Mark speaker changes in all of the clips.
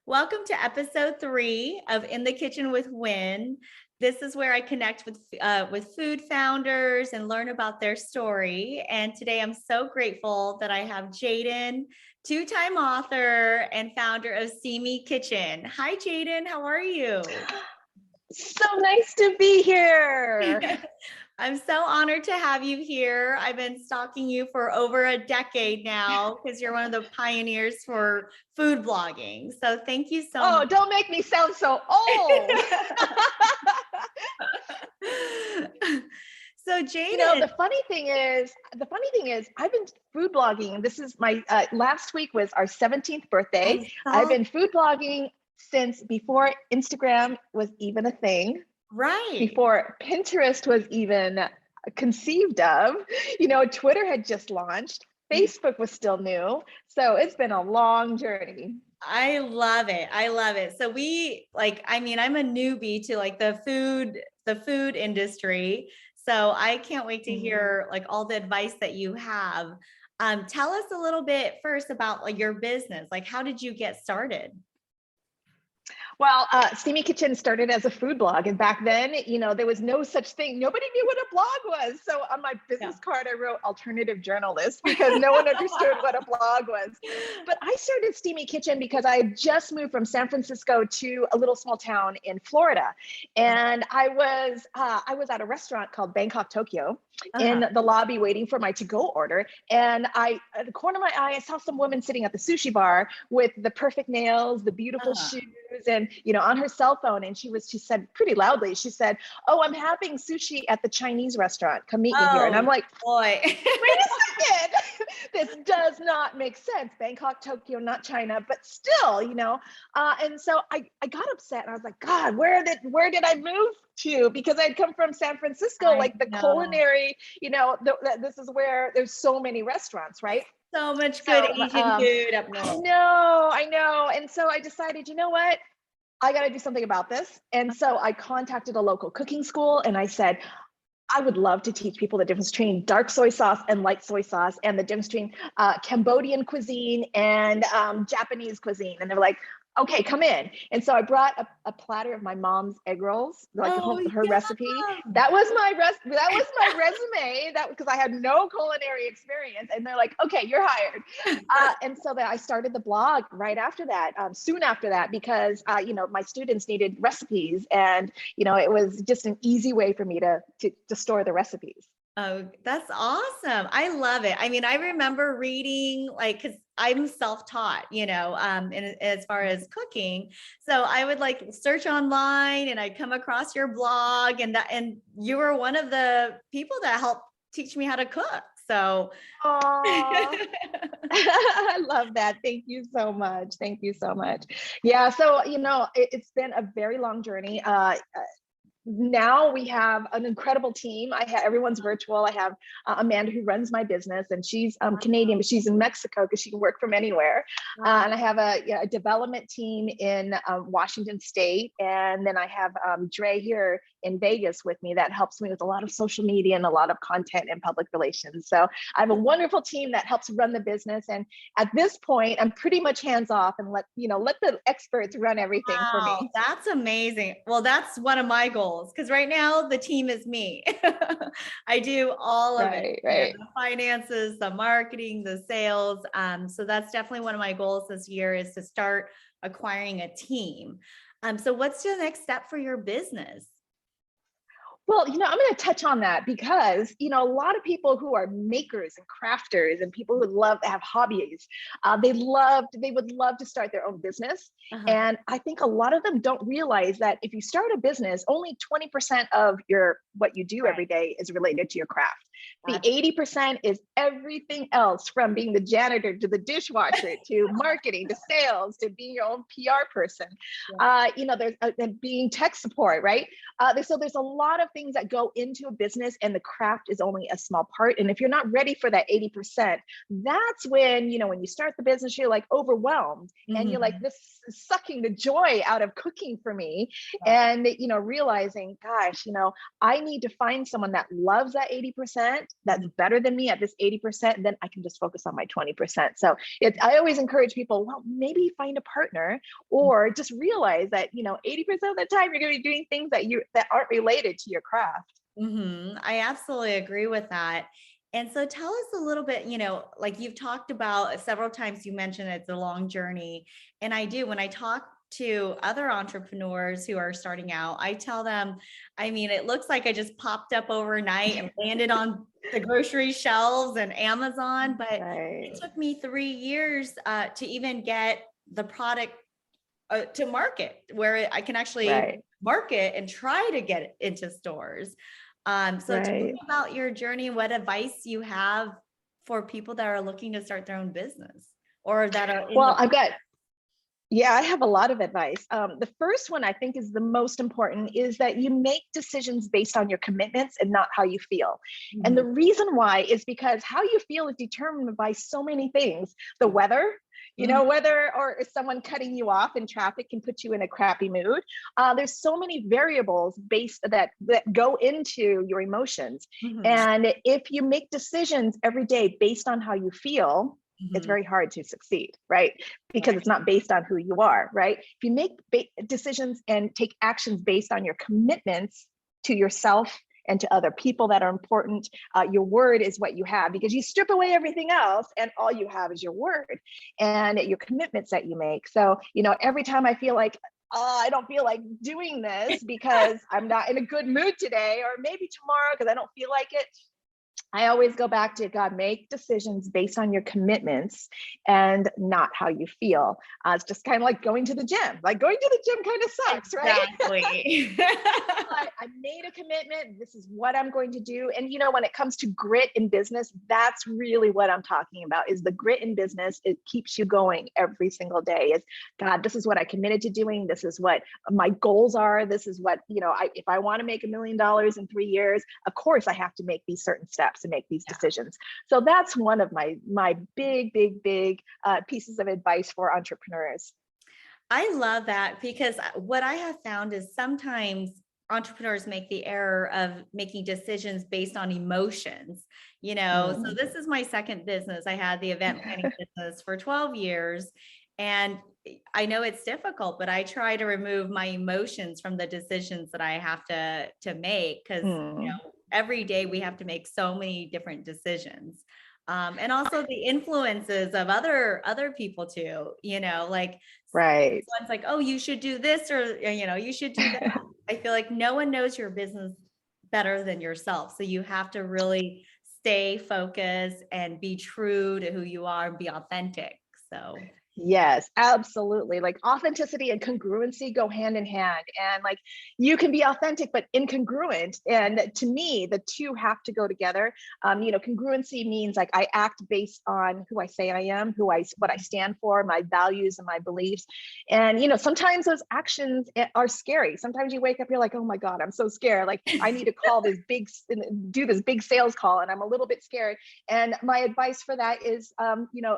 Speaker 1: Welcome to episode 3 of In the Kitchen with Wynn. This is where I connect with food founders and learn about their story. And today I'm so grateful that I have Jaden, two-time author and founder of Steamy Kitchen. Hi, Jaden. How are you?
Speaker 2: So nice to be here.
Speaker 1: I'm so honored to have you here. I've been stalking you for over a decade now because you're one of the pioneers for food blogging. So thank you so much.
Speaker 2: Oh, don't make me sound so old.
Speaker 1: So Jaden,
Speaker 2: the funny thing is, I've been food blogging. This is my last week was our 17th birthday. I've been food blogging since before Instagram was even a thing.
Speaker 1: Right.
Speaker 2: Before Pinterest was even conceived of. Twitter had just launched. Facebook was still new. So it's been a long journey.
Speaker 1: I love it. I love it. So I'm a newbie to the food industry. So I can't wait to hear all the advice that you have. Tell us a little bit first about your business. How did you get started?
Speaker 2: Well, Steamy Kitchen started as a food blog. And back then, there was no such thing. Nobody knew what a blog was. So on my business card, I wrote alternative journalist because no one understood what a blog was. But I started Steamy Kitchen because I had just moved from San Francisco to a little small town in Florida. And I was at a restaurant called Bangkok Tokyo in the lobby waiting for my to-go order. And at the corner of my eye, I saw some woman sitting at the sushi bar with the perfect nails, the beautiful shoes, and on her cell phone. And she said pretty loudly, she said, "Oh, I'm having sushi at the Chinese restaurant. Come meet me here." And I'm like,
Speaker 1: boy,
Speaker 2: wait a second. This does not make sense. Bangkok, Tokyo, not China, but still, and so I got upset and I was like, God, where did I move to? Because I'd come from San Francisco, culinary, this is where there's so many restaurants, right?
Speaker 1: So much good Asian food up north.
Speaker 2: I know. And so I decided, you know what? I got to do something about this. And so I contacted a local cooking school and I said, I would love to teach people the difference between dark soy sauce and light soy sauce and the difference between Cambodian cuisine and Japanese cuisine. And they were like, okay, come in. And so I brought a platter of my mom's egg rolls, her recipe. That was my resume. Because I had no culinary experience. And they're like, okay, you're hired. And so I started the blog right after that, soon after that, because my students needed recipes, and it was just an easy way for me to store the recipes.
Speaker 1: Oh, that's awesome. I love it. I mean, I remember reading, because I'm self-taught, as far as cooking. So I would search online and I'd come across your blog, and you were one of the people that helped teach me how to cook. So
Speaker 2: I love that. Thank you so much. Thank you so much. Yeah. So, it's been a very long journey. Now we have an incredible team. Everyone's virtual. I have Amanda, who runs my business, and she's Canadian, but she's in Mexico because she can work from anywhere. And I have a development team in Washington State. And then I have Dre here in Vegas with me that helps me with a lot of social media and a lot of content and public relations. So I have a wonderful team that helps run the business. And at this point, I'm pretty much hands off and let the experts run everything for me.
Speaker 1: That's amazing. Well, that's one of my goals, because right now the team is me. I do all of it,
Speaker 2: right.
Speaker 1: The finances, the marketing, the sales. So that's definitely one of my goals this year, is to start acquiring a team. So what's the next step for your business?
Speaker 2: Well, I'm going to touch on that because, a lot of people who are makers and crafters and people who love to have hobbies, they would love to start their own business. And I think a lot of them don't realize that if you start a business, only 20% of what you do every day is related to your craft. The 80% is everything else, from being the janitor to the dishwasher to marketing to sales to being your own PR person. There's being tech support, right? So there's a lot of things that go into a business, and the craft is only a small part. And if you're not ready for that 80%, that's when, when you start the business, you're like overwhelmed and you're like, this is sucking the joy out of cooking for me. And, realizing, gosh, I need to find someone that loves that 80%, that's better than me at this 80%. Then I can just focus on my 20%. So I always encourage people, well, maybe find a partner, or just realize that, 80% of the time you're going to be doing things that aren't related to your craft.
Speaker 1: I absolutely agree with that. And so tell us a little bit, like you've talked about several times, you mentioned it's a long journey. And I do, when I talk to other entrepreneurs who are starting out, I tell them, it looks like I just popped up overnight and landed on the grocery shelves and Amazon, but it took me 3 years to even get the product to market, where I can actually market and try to get it into stores. So tell me about your journey, what advice you have for people that are looking to start their own business, or that are
Speaker 2: I have a lot of advice. The first one I think is the most important, is that you make decisions based on your commitments and not how you feel. And the reason why is because how you feel is determined by so many things. The weather, whether or someone cutting you off in traffic can put you in a crappy mood. There's so many variables that go into your emotions. And if you make decisions every day based on how you feel, it's very hard to succeed, right? Because it's not based on who you are, right? If you make decisions and take actions based on your commitments to yourself and to other people that are important, your word is what you have, because you strip away everything else and all you have is your word and your commitments that you make. So, every time I feel like, I don't feel like doing this because I'm not in a good mood today, or maybe tomorrow because I don't feel like it, I always go back to, God, make decisions based on your commitments and not how you feel. It's just kind of like going to the gym. Like going to the gym kind of sucks, right?
Speaker 1: Exactly.
Speaker 2: I made a commitment. This is what I'm going to do. And when it comes to grit in business, that's really what I'm talking about, is the grit in business. It keeps you going every single day. Is, God, this is what I committed to doing. This is what my goals are. This is what, if I want to make $1 million in 3 years, of course I have to make these certain steps and make these decisions. So that's one of my big pieces of advice for entrepreneurs.
Speaker 1: I love that, because what I have found is sometimes entrepreneurs make the error of making decisions based on emotions, So this is my second business. I had the event planning business for 12 years. And I know it's difficult, but I try to remove my emotions from the decisions that I have to make, because every day we have to make so many different decisions. And also the influences of other people too, like someone's like, oh, you should do this, or you should do that. I feel like no one knows your business better than yourself. So you have to really stay focused and be true to who you are and be authentic. So
Speaker 2: yes, absolutely. Like authenticity and congruency go hand in hand. And like you can be authentic, but incongruent. And to me, the two have to go together. Congruency means like I act based on who I say I am, what I stand for, my values and my beliefs. And, sometimes those actions are scary. Sometimes you wake up, you're like, oh my God, I'm so scared. Like I need to do this big sales call, and I'm a little bit scared. And my advice for that is,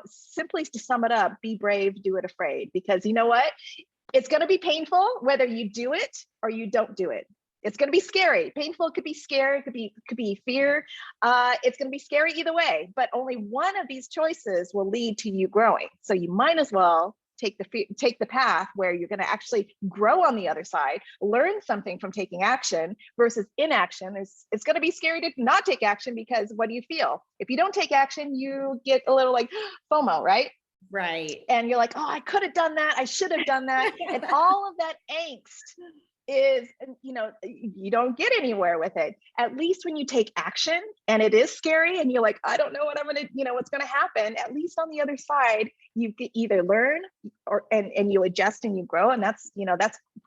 Speaker 2: simply to sum it up, be brave, do it afraid, because you know what? It's going to be painful whether you do it or you don't do it. It's going to be scary. Painful could be scary, could be fear. It's going to be scary either way, but only one of these choices will lead to you growing. So you might as well take the path where you're going to actually grow on the other side, learn something from taking action versus inaction. It's going to be scary to not take action, because what do you feel? If you don't take action, you get a little like FOMO, right?
Speaker 1: Right.
Speaker 2: And you're like, oh, I could have done that. I should have done that. And all of that angst is, you don't get anywhere with it. At least when you take action and it is scary and you're like, I don't know what what's going to happen. At least on the other side, you can either learn and you adjust and you grow. And that's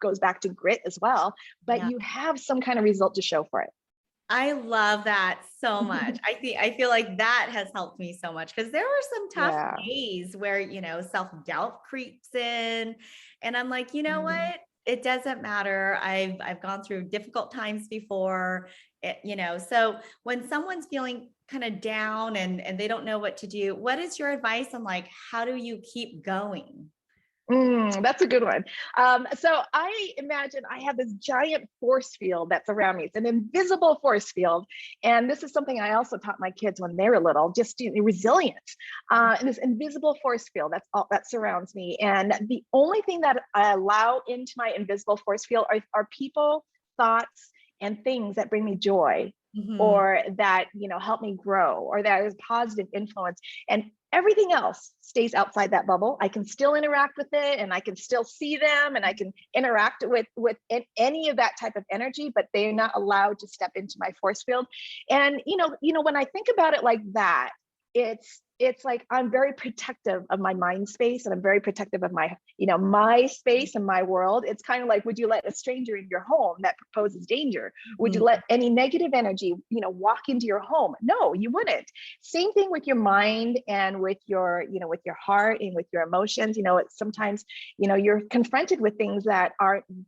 Speaker 2: goes back to grit as well, but you have some kind of result to show for it.
Speaker 1: I love that so much. I feel like that has helped me so much, because there were some tough days where, self-doubt creeps in, and I'm like, what? it doesn't matter. I've gone through difficult times before, so when someone's feeling kind of down and they don't know what to do, what is your advice on like, how do you keep going?
Speaker 2: That's a good one. So I imagine I have this giant force field that's around me. It's an invisible force field. And this is something I also taught my kids when they were little, just resilience. And this invisible force field that's all that surrounds me. And the only thing that I allow into my invisible force field are people, thoughts, and things that bring me joy,
Speaker 1: Mhm.
Speaker 2: or that help me grow, or that is positive influence. And everything else stays outside that bubble. I can still interact with it, and I can still see them, and I can interact with any of that type of energy, but they're not allowed to step into my force field. And when I think about it like that, it's like I'm very protective of my mind space, and I'm very protective of my space and my world. It's kind of like, would you let a stranger in your home that proposes danger? Would you
Speaker 1: Mhm.
Speaker 2: let any negative energy walk into your home? No, you wouldn't. Same thing with your mind, and with your heart, and with your emotions. It's sometimes you're confronted with things that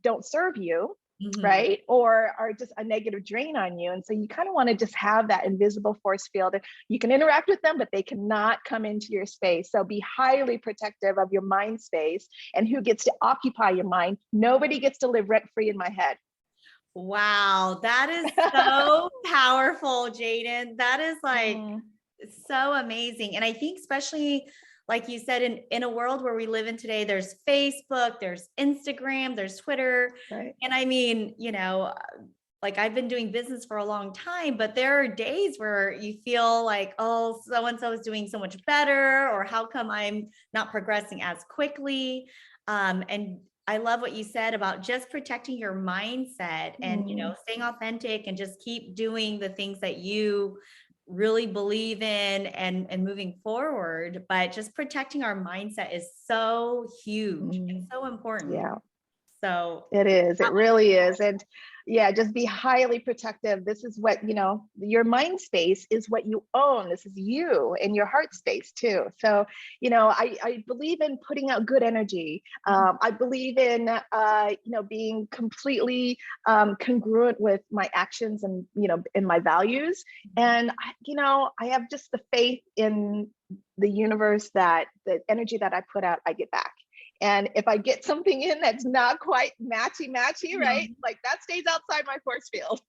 Speaker 2: don't serve you,
Speaker 1: Mhm.
Speaker 2: right? Or are just a negative drain on you. And so you kind of want to just have that invisible force field. You can interact with them, but they cannot come into your space. So be highly protective of your mind space and who gets to occupy your mind. Nobody gets to live rent free in my head.
Speaker 1: Wow, that is so powerful, Jaden. That is like
Speaker 2: Mm,
Speaker 1: so amazing. And I think especially like you said, in a world where we live in today, there's Facebook, there's Instagram, there's Twitter.
Speaker 2: right.
Speaker 1: And I mean, like I've been doing business for a long time, but there are days where you feel like, oh, so and so is doing so much better, or how come I'm not progressing as quickly? And I love what you said about just protecting your mindset and
Speaker 2: Mm,
Speaker 1: staying authentic and just keep doing the things that you really believe in and moving forward. But just protecting our mindset is so huge and
Speaker 2: mm,
Speaker 1: so important.
Speaker 2: yeah.
Speaker 1: So
Speaker 2: It is.
Speaker 1: that
Speaker 2: It
Speaker 1: was
Speaker 2: really is. And yeah, just be highly protective. This is what, your mind space is what you own. This is you, and your heart space too. So, I believe in putting out good energy. I believe in, being completely congruent with my actions, and, in my values. And, I have just the faith in the universe that the energy that I put out, I get back. And if I get something in that's not quite matchy, right?
Speaker 1: Mhm.
Speaker 2: Like that stays outside my force field.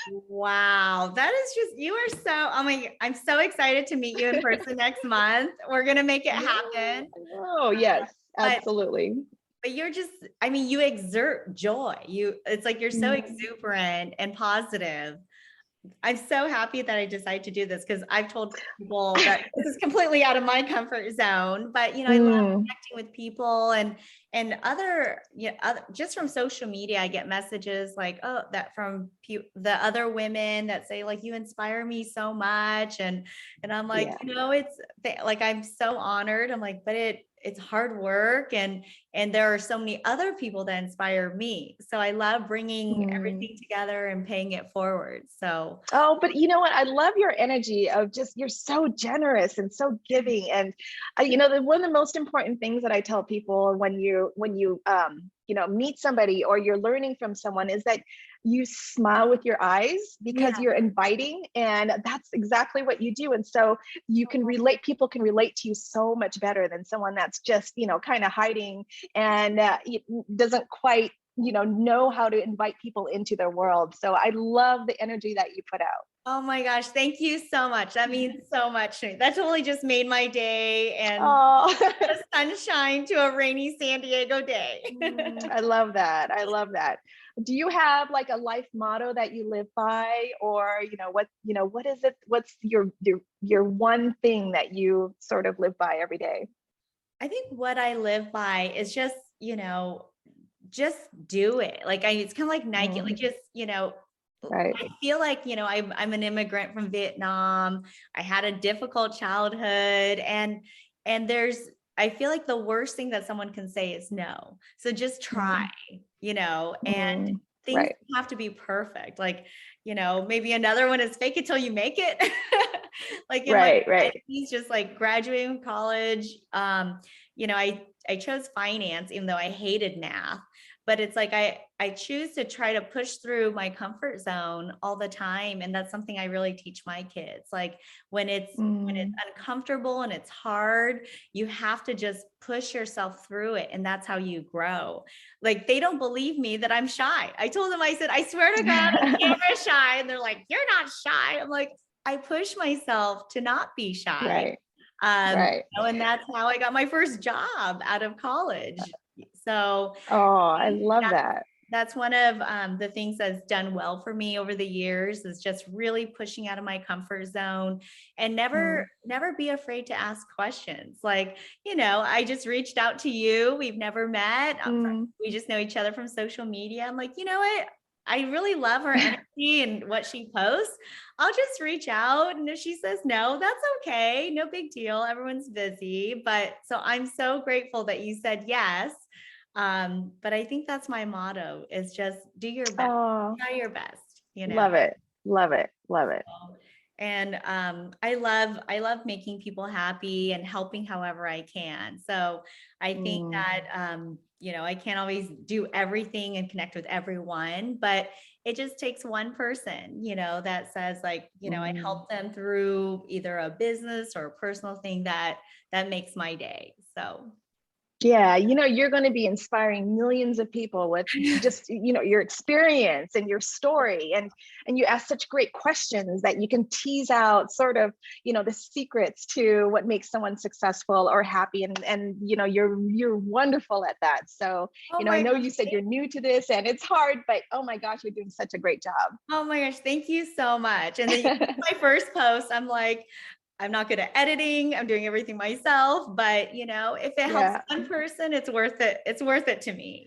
Speaker 1: Wow, that is just, you are so, oh my, I'm so excited to meet you in person next month. We're gonna make it
Speaker 2: Yeah,
Speaker 1: happen.
Speaker 2: I know. Yes,
Speaker 1: But
Speaker 2: absolutely.
Speaker 1: but you're just, I mean, you exert joy. It's like you're so
Speaker 2: Mm,
Speaker 1: exuberant and positive. I'm so happy that I decided to do this because I've told people that this is completely out of my comfort zone. But I love
Speaker 2: mm,
Speaker 1: connecting with people and other, just from social media, I get messages like, oh, that from the other women that say like, you inspire me so much, and I'm like,
Speaker 2: yeah.
Speaker 1: it's like I'm so honored. I'm like, but it's hard work, and there are so many other people that inspire me. So I love bringing
Speaker 2: Mm.
Speaker 1: everything together and paying it forward. So
Speaker 2: Oh, but you know what? I love your energy of just, you're so generous and so giving. And one of the most important things that I tell people when you meet somebody, or you're learning from someone, is that you smile with your eyes, because
Speaker 1: yeah.
Speaker 2: you're inviting, and that's exactly what you do. And so people can relate to you so much better than someone that's just, kind of hiding, and it doesn't quite know how to invite people into their world. So I love the energy that you put out.
Speaker 1: Oh my gosh, thank you so much. That means so much to me. That totally just made my day and
Speaker 2: Oh,
Speaker 1: the sunshine to a rainy San Diego day.
Speaker 2: I love that. I love that. Do you have like a life motto that you live by, or what is it? What's your one thing that you sort of live by every day?
Speaker 1: I think what I live by is just do it. Like it's kind of like Nike, like
Speaker 2: Mm,
Speaker 1: just,
Speaker 2: right.
Speaker 1: I feel like, I'm an immigrant from Vietnam. I had a difficult childhood, and I feel like the worst thing that someone can say is no. So just try,
Speaker 2: Mm,
Speaker 1: and
Speaker 2: mm,
Speaker 1: things
Speaker 2: right.
Speaker 1: have to be perfect. Like, maybe another one is fake it till you make it. Like in my
Speaker 2: Right. Right.
Speaker 1: he's just like graduating college. I chose finance, even though I hated math. but it's like, I choose to try to push through my comfort zone all the time. And that's something I really teach my kids. Like when it's uncomfortable and it's hard, you have to just push yourself through it. And that's how you grow. Like they don't believe me that I'm shy. I told them, I said, I swear to God, I'm camera shy. And they're like, you're not shy. I'm like, I push myself to not be shy.
Speaker 2: Right. Right.
Speaker 1: And that's how I got my first job out of college. So
Speaker 2: Oh, I love that.
Speaker 1: that's one of the things that's done well for me over the years, is just really pushing out of my comfort zone and never be afraid to ask questions. Like, I just reached out to you. We've never met. We just know each other from social media. I'm like, you know what? I really love her energy and what she posts. I'll just reach out. And if she says no, that's okay. No big deal. Everyone's busy. But so I'm so grateful that you said yes. But I think that's my motto, is just do your best.
Speaker 2: Oh,
Speaker 1: Try your best,
Speaker 2: love it. Love it. Love it.
Speaker 1: And I love making people happy and helping however I can. So I think that I can't always do everything and connect with everyone, but it just takes one person, that says like, I help them through either a business or a personal thing that makes my day. So
Speaker 2: yeah, you're going to be inspiring millions of people with just your experience and your story, and you ask such great questions that you can tease out sort of the secrets to what makes someone successful or happy, and you're wonderful at that. So I know you said you're new to this and it's hard, but oh my gosh, you're doing such a great job.
Speaker 1: Oh my gosh, thank you so much. And then my first post, I'm like, I'm not good at editing. I'm doing everything myself, but if it helps one person, it's worth it. It's worth it to me,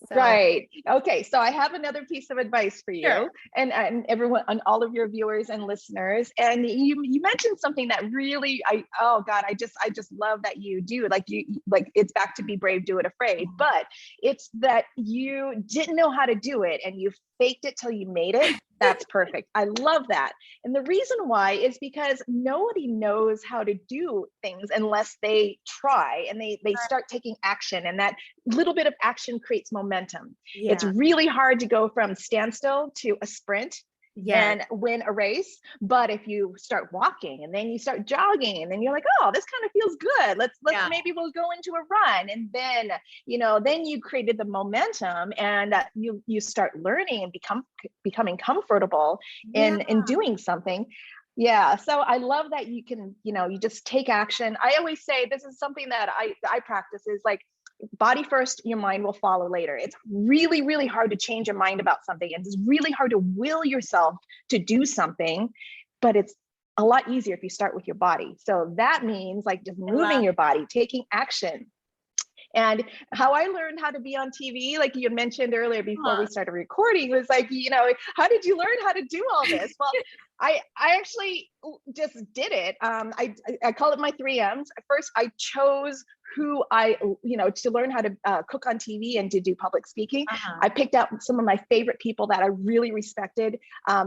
Speaker 1: So.
Speaker 2: Right. Okay. So I have another piece of advice for you.
Speaker 1: Sure.
Speaker 2: and everyone, and all of your viewers and listeners. And you mentioned something that really, oh God, I just love that you do. Like it's back to be brave, do it afraid. But it's that you didn't know how to do it and you faked it till you made it. That's perfect. I love that. And the reason why is because nobody knows how to do things unless they try and they start taking action. And that little bit of action creates momentum. Yeah. It's really hard to go from standstill to a sprint. And win a race. But if you start walking and then you start jogging and then you're like, oh, this kind of feels good. Let's maybe we'll go into a run. And then, then you created the momentum and you start learning and becoming comfortable in doing something. Yeah. So I love that you can, you just take action. I always say this is something that I practice is like, body first, your mind will follow later. It's really, really hard to change your mind about something. And it's really hard to will yourself to do something, but it's a lot easier if you start with your body. So that means like just moving your body, taking action. And how I learned how to be on TV, like you mentioned earlier before we started recording, was like, how did you learn how to do all this? Well, I actually just did it. I call it my 3 M's. First, I chose who to learn how to cook on TV and to do public speaking. I picked out some of my favorite people that I really respected,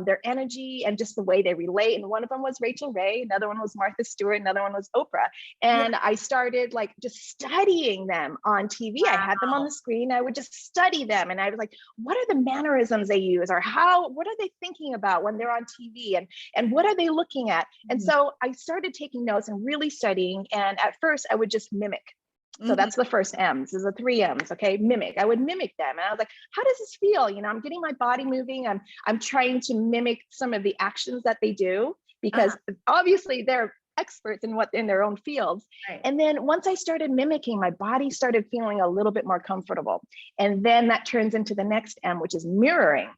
Speaker 2: their energy and just the way they relate. And one of them was Rachel Ray, another one was Martha Stewart, another one was Oprah. And I started like just studying them on TV. I had them on the screen. I would just study them. And I was like, what are the mannerisms they use, or what are they thinking about when they're on TV? And what are they looking at? And so I started taking notes and really studying. And at first I would just mimic. So that's the first M's, is the 3 M's. Okay. Mimic. I would mimic them. And I was like, how does this feel? I'm getting my body moving. I'm trying to mimic some of the actions that they do, because obviously they're experts in their own fields. Right. And then once I started mimicking, my body started feeling a little bit more comfortable. And then that turns into the next M, which is mirroring.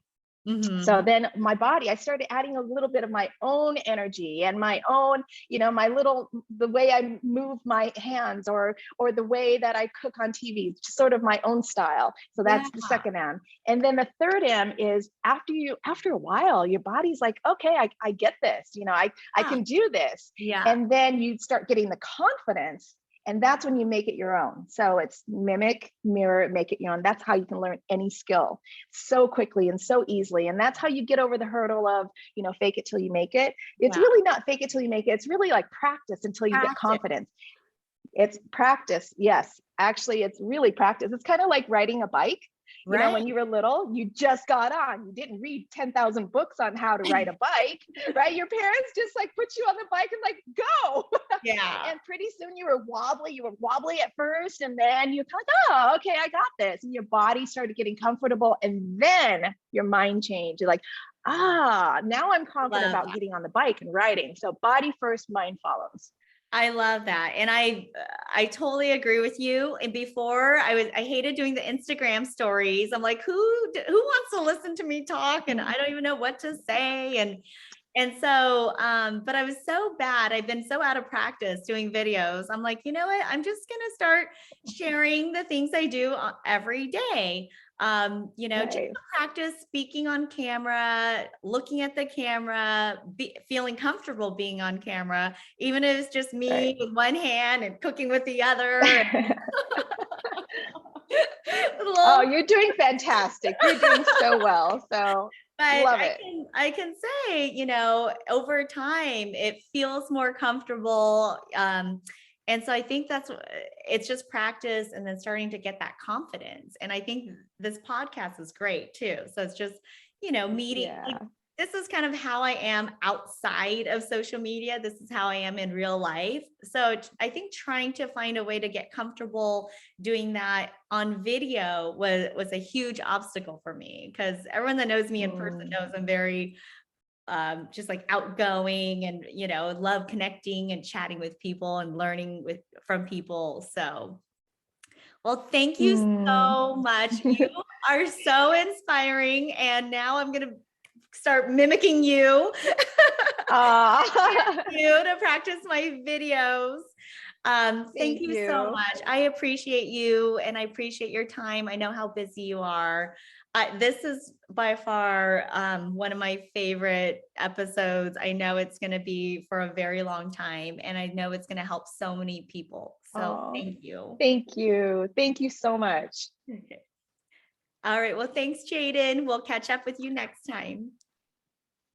Speaker 2: So then my body, I started adding a little bit of my own energy and my own, the way I move my hands or the way that I cook on TV, just sort of my own style. So that's the second M. And then the third M is after a while, your body's like, okay, I get this, I can do this. Yeah. And then you start getting the confidence. And that's when you make it your own. So it's mimic, mirror, make it your own. That's how you can learn any skill so quickly and so easily. And that's how you get over the hurdle of, fake it till you make it. It's really not fake it till you make it. It's really like practice until you get confidence. It's practice. Yes. Actually, it's really practice. It's kind of like riding a bike. You know,
Speaker 1: Right.
Speaker 2: when you were little, you just got on. You didn't read 10,000 books on how to ride a bike, right? Your parents just like put you on the bike and like, go.
Speaker 1: Yeah.
Speaker 2: And pretty soon you were wobbly. You were wobbly at first, and then you thought, oh, okay, I got this. And your body started getting comfortable, and then your mind changed. You're like, now I'm confident
Speaker 1: Love
Speaker 2: about
Speaker 1: that.
Speaker 2: getting on the bike and riding. So body first, mind follows.
Speaker 1: I love that. And I totally agree with you. And before I hated doing the Instagram stories. I'm like, who wants to listen to me talk? And I don't even know what to say. And so, but I was so bad. I've been so out of practice doing videos. I'm like, you know what? I'm just going to start sharing the things I do every day. Just
Speaker 2: Right.
Speaker 1: to practice speaking on camera, looking at the camera, feeling comfortable being on camera, even if it's just me
Speaker 2: Right.
Speaker 1: with one hand and cooking with the other.
Speaker 2: Oh, you're doing fantastic. You're doing so well. So
Speaker 1: But
Speaker 2: love it.
Speaker 1: I can say, over time it feels more comfortable. And so I think it's just practice and then starting to get that confidence. And I think this podcast is great too. So it's just, meeting.
Speaker 2: Yeah.
Speaker 1: This is kind of how I am outside of social media. This is how I am in real life. So I think trying to find a way to get comfortable doing that on video was a huge obstacle for me, because everyone that knows me in person knows I'm very just like outgoing and, love connecting and chatting with people and learning from people. So, well, thank you
Speaker 2: Mm.
Speaker 1: so much. You are so inspiring. And now I'm going to start mimicking you. You to practice my videos. Thank
Speaker 2: Thank
Speaker 1: you so
Speaker 2: you.
Speaker 1: much. I appreciate you and I appreciate your time. I know how busy you are. This is by far one of my favorite episodes. I know it's going to be for a very long time, and I know it's going to help so many people. So
Speaker 2: Oh,
Speaker 1: thank you.
Speaker 2: thank you. Thank you so much.
Speaker 1: Okay. All right. Well, thanks, Jaden. We'll catch up with you next time.